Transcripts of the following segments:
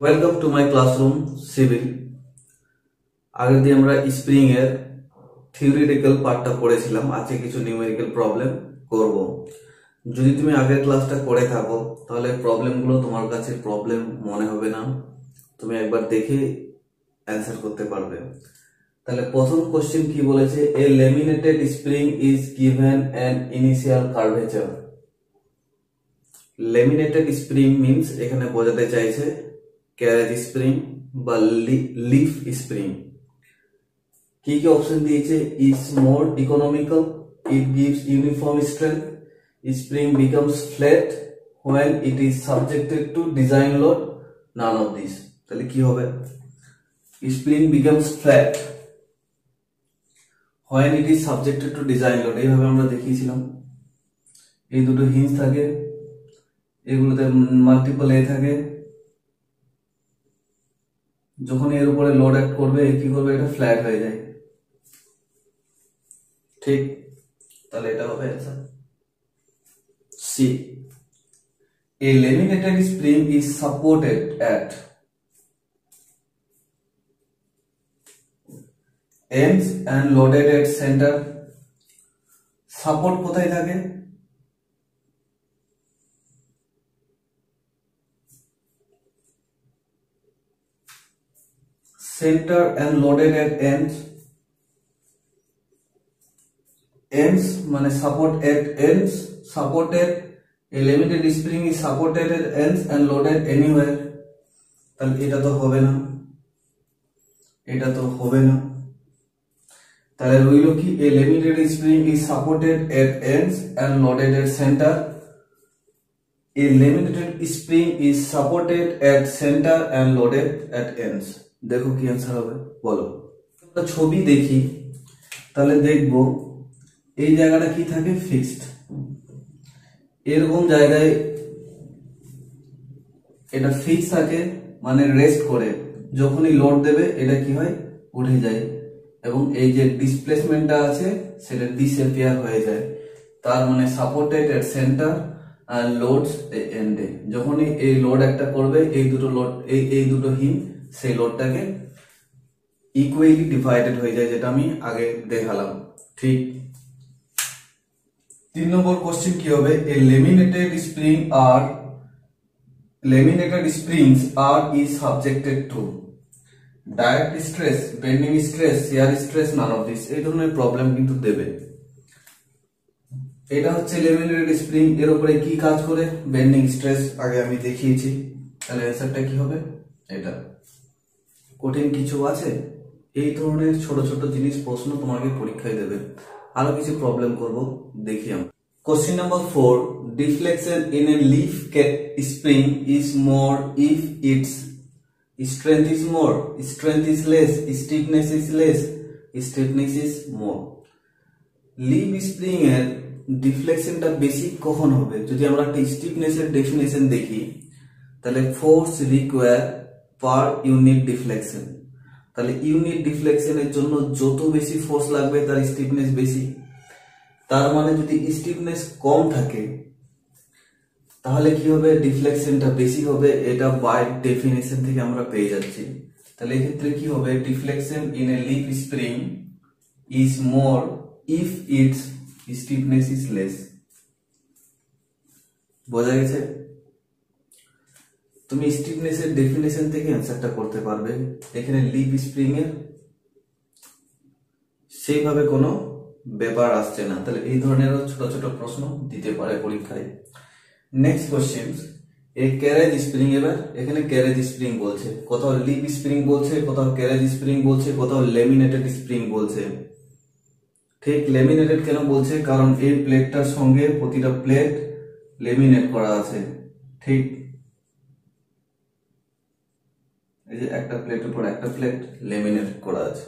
Welcome to my classroom civil. আগে দিয়ে আমরা স্প্রিং এর থিওরিটিক্যাল পার্টটা পড়েছিলাম। আজকে কিছু নিউমেরিক্যাল প্রবলেম করব। যদি তুমি আগের ক্লাসটা করে থাকো তাহলে প্রবলেমগুলো তোমার কাছে প্রবলেম মনে হবে না, তুমি একবার দেখে অ্যান্সার করতে পারবে। তাহলে প্রথম কোশ্চেন কি বলেছে, a laminated spring is given an initial curvature. Laminated spring means এখানে বোঝাতে চাইছে ক্যারেজ স্প্রিং বা লিফ স্প্রিং। কি কি অপশন দিয়েছে, is more economical, it gives uniform strength, spring becomes flat when it is subjected to design load, none of this। তাহলে কি হবে, spring becomes flat when it is subjected to design load। এইভাবে আমরা দেখিয়েছিলাম, এই দুটো hinge থাকে, এগুলোতে মাল্টিপল এ থাকে, যখন এর উপরে লোড অ্যাক্ট করবে কি করবে, এটা ফ্ল্যাট হয়ে যায়। ঠিক, তাহলে এটা হবে answer C. A laminated spring is supported at ends and loaded at center। Support কোথায় থাকে, center and loaded at ends। ends মানে support at ends, supported, a limited spring is supported at ends and loaded anywhere। তাহলে এটা তো হবে না, এটা তো হবে না। তাহলে রইল কি, a limited spring is supported at ends and loaded at center। a limited spring is supported at center and loaded at ends। দেখো কি অ্যান্সার হবে, বলো। আমরা ছবি দেখি, তাহলে দেখবো এই জায়গাটা কি থাকে, ফিক্সড। এরকম জায়গায় এটা ফিক্স থাকে, মানে রেস্ট করে, যখনই লোড দেবে এটা কি হয়, উঠে যায়, এবং এই যে ডিসপ্লেসমেন্টটা আছে সেটা ডিসঅ্যাপিয়ার হয়ে যায়। তার মানে সাপোর্টেড এট সেন্টার আর লোডস এন্ডে। যখনই এই লোড একটা করবে, এই দুটো লোড, এই দুটো হিম সেই লোডটাকে ইকুয়ালি ডিভাইডেড হয়ে যায়, যেটা আমি আগে দেখালাম। ঠিক, 3 নম্বর কোশ্চেন কি হবে, এ laminated springs are is subjected to direct stress, bending stress, shear stress, none of this। এই ধরনের প্রবলেম কিন্তু দেবে। এটা হচ্ছে ল্যামিনেটেড স্প্রিং, এর উপরে কি কাজ করে, বেন্ডিং স্ট্রেস, আগে আমি দেখিয়েছি। তাহলে অ্যান্সারটা কি হবে, এটা। কঠিন কিছু আছে, এই ধরনের ছোট ছোট জিনিস প্রশ্ন তোমাকে পরীক্ষায় দেবে। আরো কিছু প্রবলেম করব, দেখি আমরা। Question number 4, deflection in a leaf spring is more if it's strength is more, strength is less, stiffness is less, stiffness is more। Leaf spring এর ডিফ্লেকশনটা বেশি কখন হবে, যদি আমরা একটা স্টিফনেস এর ডেফিনেশন দেখি, তাহলে force require per unit deflection. তাহলে ইউনিট ডিফ্লেকশনের জন্য যত বেশি ফোর্স লাগবে তার স্টিফনেস বেশি। তার মানে যদি স্টিফনেস কম থাকে তাহলে কি হবে, ডিফ্লেকশনটা বেশি হবে। এটা বাই ডেফিনেশন থেকে আমরা পেয়ে যাচ্ছি। তাহলে এক্ষেত্রে কি হবে, deflection in a leaf spring is more if it's stiffness is less. বোঝা গেছে? তুমি স্টিফনেসের ডেফিনেশন থেকে অ্যান্সারটা করতে পারবে। এখানে লিফ স্প্রিং এর সেইভাবে কোনো ব্যাপার আসছে না। তাহলে এই ধরনের ছোট ছোট প্রশ্ন দিতে পারে পরীক্ষায়। নেক্সট কোশ্চেন, এই ক্যারেজ স্প্রিং, এবার এখানে ক্যারেজ স্প্রিং বলছে, কোথাও লিপ স্প্রিং বলছে, কোথাও ক্যারেজ স্প্রিং বলছে, কোথাও ল্যামিনেটেড স্প্রিং বলছে। ঠিক, ল্যামিনেটেড কেন বলছে, কারণ এই প্লেটটার সঙ্গে প্রতিটা প্লেট ল্যামিনেট করা আছে। ঠিক, এই যে একটা প্লেটের উপর একটা প্লেট ল্যামিনেট করা আছে।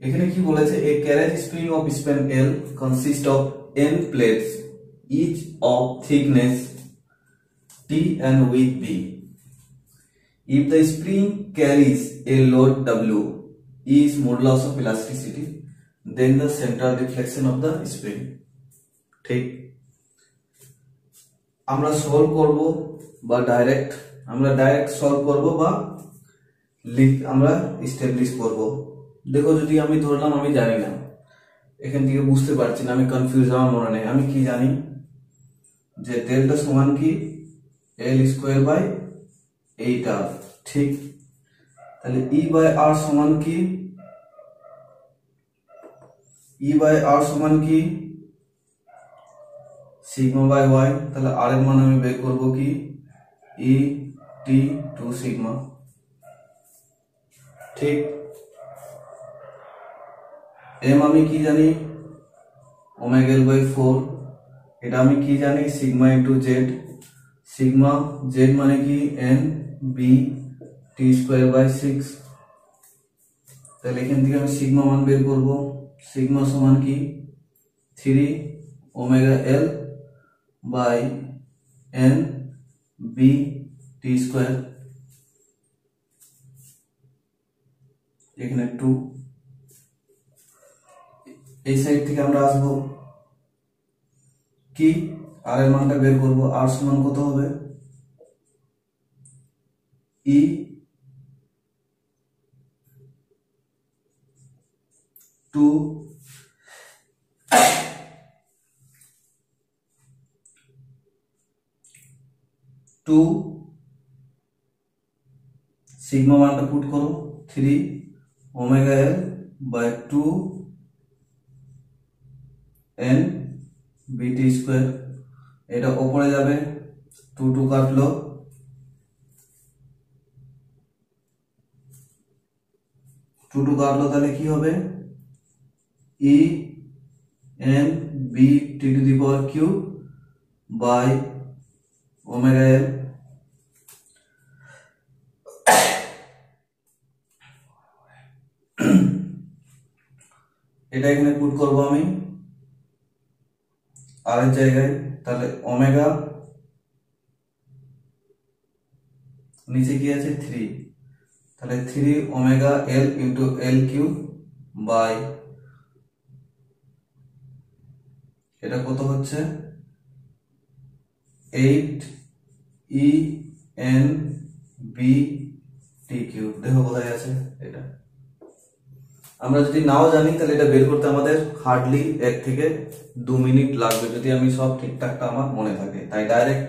এখানে কি বলেছে, a carriage spring of span L consist of n plates each of thickness T and width B। If the spring carries a load W is modulus of elasticity, then the central deflection of the spring। ঠিক, আমরা solve করব বা direct আমরা direct solve করব বা আমরা establish করব। দেখো যদি আমি ধরলাম আমি জানি না, এখান থেকে বুঝতে পারছি না, আমি কনফিউজ, আমার মনে নেই আমি কি জানি যে ডেল্টা সমান কি এল স্কোয়ার বাই 8r, ঠিক। তাহলে ই বাই আর সমান কি, ই বাই আর সমান কি সিগমা বাই ওয়াই। তাহলে আর এর মান আমি বের করব কি ই টি 2 সিগমা, ঠিক। এম আমি কি জানি ওমেগা এল বাই 4, এটা আমি কি জানি sigma into Z, sigma Z মানে কি N B T square by 6। তাহলে এখান থেকে আমি সিগমা মান বের করব, সিগমা সমান কি 3 omega L by N B T square, এখানে 2। এই সাইড থেকে আমরা আসবো কি আর এর মানটা বের করব, আর সমান কত হবে ই টু সিগমা মানটা পুট করো 3 omega L by 2 N BT square, এটা উপরে যাবে 2 কাটলো, তাহলে কি হবে E N B T to the power Q by omega L. এটা এখানে পুট করব আমি আর এর জায়গায়, তাহলে ওমেগা নিচে কি আছে 3, তাহলে 3 omega L into L Q by, এটা কত হচ্ছে 8 E N B T Q. দেখো কোথায় আছে এটা, আমরা যদি নাও জানি তাহলে এটা বের করতে আমাদের হার্ডলি 1 থেকে 2 মিনিট লাগবে, যদি আমি সব ঠিকঠাকটা আমার মনে থাকে। তাই ডাইরেক্ট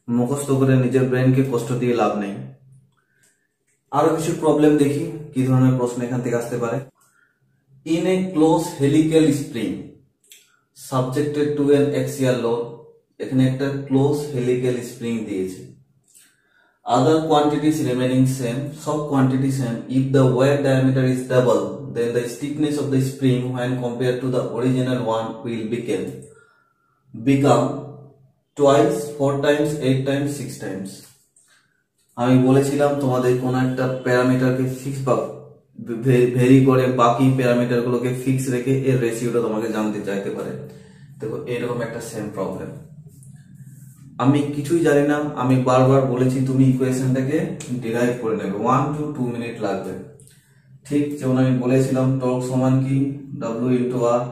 মুখস্থ করে নিজের ব্রেনকে কষ্ট দিয়ে লাভ নেই। আরো কিছু প্রবলেম দেখি কি ধরনের প্রশ্ন এখান থেকে আসতে পারে। In a close helical spring subjected to N axial load, এখানে একটা ক্লোজ হেলিক্যাল স্প্রিং দিয়েছে। Other quantities remaining same, সব quantity same. If the wire diameter is double, then the stiffness of the spring when compared to the original one will become twice, 4 times, 8 times, 6 times. আমি বলেছিলাম তোমাদের কোন একটা প্যারামিটারকে fix বা very করে বাকি parameter গুলোকে ফিক্স রেখে এর রেশিওটা তোমাকে জানতে চাইতে পারে। দেখো এরকম একটা সেম প্রবলেম, আমি কিছুই জানি না, আমি বারবার বলেছি তুমি ইকুয়েশনটাকে ডিরাইভ করে নেবে, 1 to 2 মিনিট লাগবে। ঠিক যেমন আমি বলেছিলাম টর্ক সমান কি W ইন্টু আর,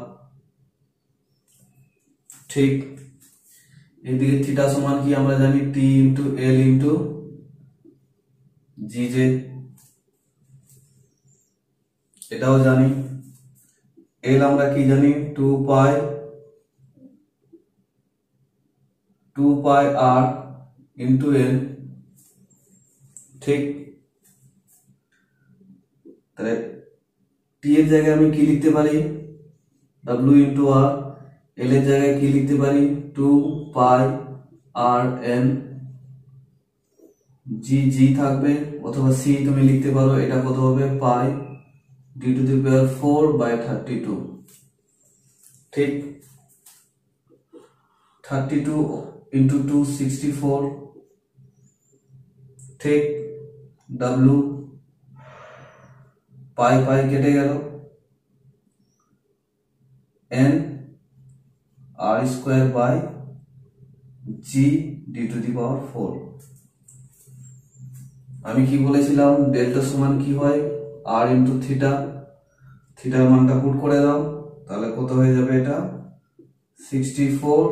ঠিক। এদিকে থিটা সমান কি আমরা জানি T into L into G J, এটাও জানি। এল আমরা কি জানি 2 পাই আর ইন্টু এল, ঠিক। তাহলে টি এর জায়গায় আমি কি লিখতে পারি W ইন্টু আর, এল এর জায়গায় কি লিখতে পারি 2 পাই আর এন, জি জি থাকবে অথবা সি তুমি লিখতে পারো, এটা কত হবে pi D to the power 4 by 32, ঠিক। 32 ইন্টু 2 64, ঠিক। W পাই পাই কেটে গেল, N R square by G D to the power 4। আমি কি বলেছিলাম ডেল্টা সমান কি হয় আর ইন্টু থিটা, থিটার মানটা পুট করে দাও, তাহলে কত হয়ে যাবে এটা 64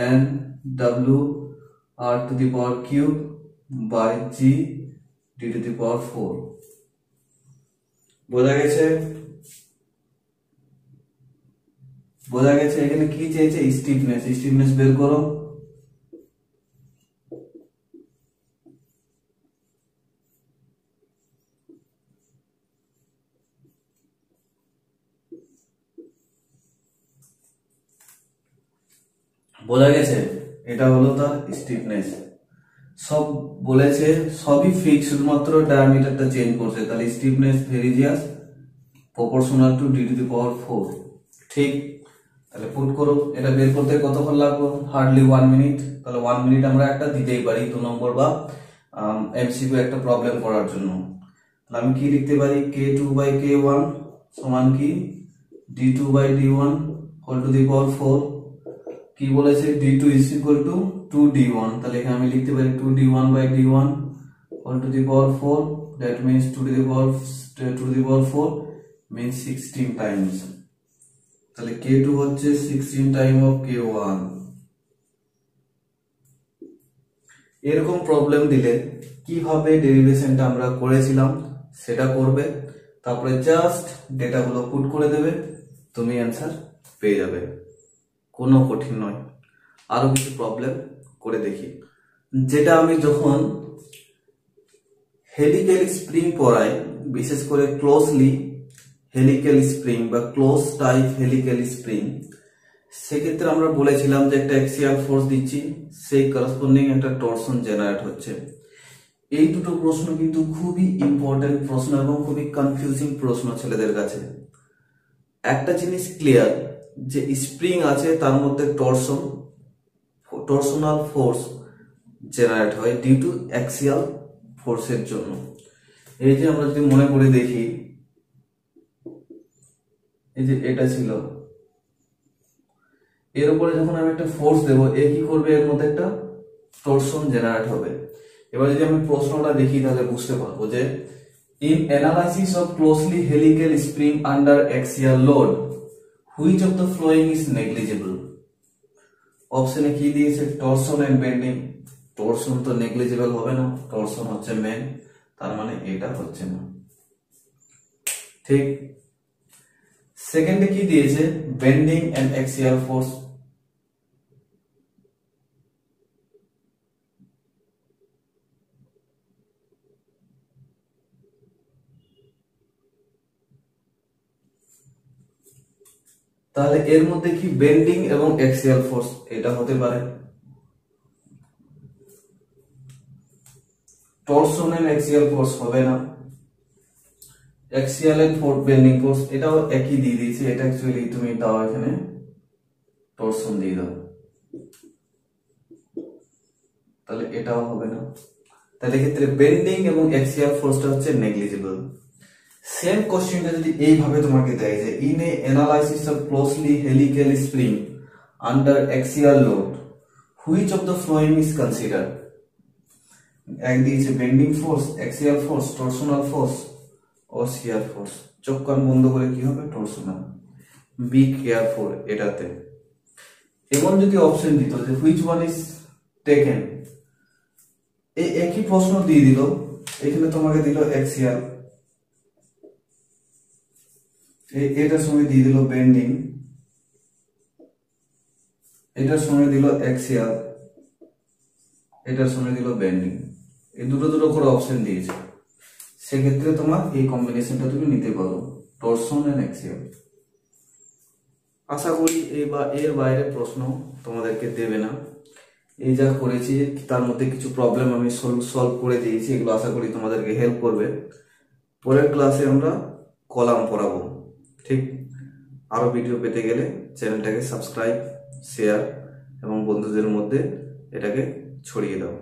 N W R to the power cube by G D to the power 4। বোঝা গেছে? বোঝা গেছে? এখানে কি চেয়েছে? স্টিফনেস। স্টিফনেস বের করো। বোঝা গেছে? এটা হলো তার স্টিফনেস। সব বলেছে, সবই ফিক্স, শুধুমাত্র ডায়ামিটারটা চেঞ্জ করছে। তাহলে stiffness varies as proportional to D to the power 4। ঠিক? তাহলে পুট করো। এটা বের করতে কতক্ষণ লাগবে? Hardly 1 minute. তাহলে 1 মিনিট আমরা একটা দিতেই পারি 2 নম্বর বা এমসিকিউ একটা প্রবলেম করার জন্য। তাহলে আমি কি লিখতে পারি? k2 বাই k1 সমান কি d2 by d1 whole to the power 4। কি বলেছে? d2 is equal to 2d1। তাহলে এখানে আমি লিখতে পারি 2d1 by d1 whole to the power 4, that means 2 to the power 4 means 16 times। তাহলে k2 হচ্ছে 16 টাইম অফ k1। এরকম প্রবলেম দিলে কিভাবে ডেরিভেশনটা আমরা করেছিলাম সেটা করবে, তারপরে জাস্ট ডেটাগুলো পুট করে দেবে, তুমি অ্যান্সার পেয়ে যাবে। কোনো কঠিন নয়। আরো কিছু প্রবলেম করে দেখি। যেটা আমি যখন হেলিক্যাল স্প্রিং পড়াই, বিশেষ করে ক্লোজলি হেলিক্যাল স্প্রিং বা ক্লোজ টাইপ হেলিক্যাল স্প্রিং, সেক্ষেত্রে আমরা বলেছিলাম যে একটা অ্যাক্সিয়াল ফোর্স দিচ্ছি, সেই করসপন্ডিং একটা টরশন জেনারেট হচ্ছে। এই দুটো প্রশ্ন কিন্তু খুবই ইম্পর্টেন্ট প্রশ্ন এবং খুবই কনফিউজিং প্রশ্ন ছেলেদের কাছে। একটা জিনিস ক্লিয়ার, যে স্প্রিং আছে তার মধ্যে টরশনাল ফোর্স জেনারেট হয় ডিউ টু অ্যাক্সিয়াল ফোর্সের জন্য। এই যে আমরা যদি মনে করে দেখি, এই যে এটা ছিল, এর উপরে যখন আমি একটা ফোর্স দেবো, এ কি করবে? এর মধ্যে একটা টরশন জেনারেট হবে। এবার যদি আমি প্রশ্নটা দেখি তাহলে বুঝতে পারবো যে in analysis of closely helical spring under axial load which of the following is negligible. অপশনে কি দিয়েছে? Torsion and bending. টরশন তো নেগলিজিবল হবে না, টরশন হচ্ছে মেন, তার মানে এটা হচ্ছে না। ঠিক। সেকেন্ডে কি দিয়েছে? Bending and axial force. তাহলে এর মধ্যে কি বেন্ডিং এবং অ্যাক্সিয়াল ফোর্স এটা হতে পারে। টরশন এন্ড অ্যাক্সিয়াল ফোর্স হবে না। অ্যাক্সিয়াল এন্ড বেন্ডিং ফোর্স এটাও একই দিয়ে দিয়েছে, এটা অ্যাকচুয়ালি তুমি দাও এখানে টরশন দিয়ে দাও, তাহলে এটাও হবে না। তাহলে ক্ষেত্রে বেন্ডিং এবং অ্যাক্সিয়াল ফোর্সটা হচ্ছে নেগলিজিবল। সেম কোশ্চেনটা যদি এইভাবে তোমাকে দেয় যে in a analysis of closely helical spring under axial load which of the following is considered. এক দিয়েছে bending force, axial force, torsional force ও শিয়ার ফোর্স। চোখ কান বন্ধ করে কি হবে? টরশনাল। বি কেয়ারফুল এটাতে। এমন যদি অপশন দিত যে হুইচ ওয়ান ইজ টেকেন, এই একই প্রশ্ন দিয়ে দিল, এখানে তোমাকে দিল অ্যাক্সিয়াল, এটার সঙ্গে দিয়ে দিল বেন্ডিং, এটার সঙ্গে দিল অ্যাক্সিয়াল, এটার সঙ্গে দিল বেন্ডিং, এই দুটো করে অপশন দিয়েছে। সেক্ষেত্রে তোমার এই কম্বিনেশনটা তুমি নিতে পারো, টরশন এন্ড অ্যাক্সিয়াল। আশা করি এর বাইরে প্রশ্ন তোমাদেরকে দেবে না। এই যা করেছি তার মধ্যে কিছু প্রবলেম আমি সলভ করে দিয়েছি, এগুলো আশা করি তোমাদেরকে হেল্প করবে। পরের ক্লাসে আমরা কলাম পড়াবো। ঠিক। আরো ভিডিও পেতে গেলে চ্যানেলটাকে সাবস্ক্রাইব, শেয়ার এবং বন্ধুদের মধ্যে এটাকে ছড়িয়ে দাও।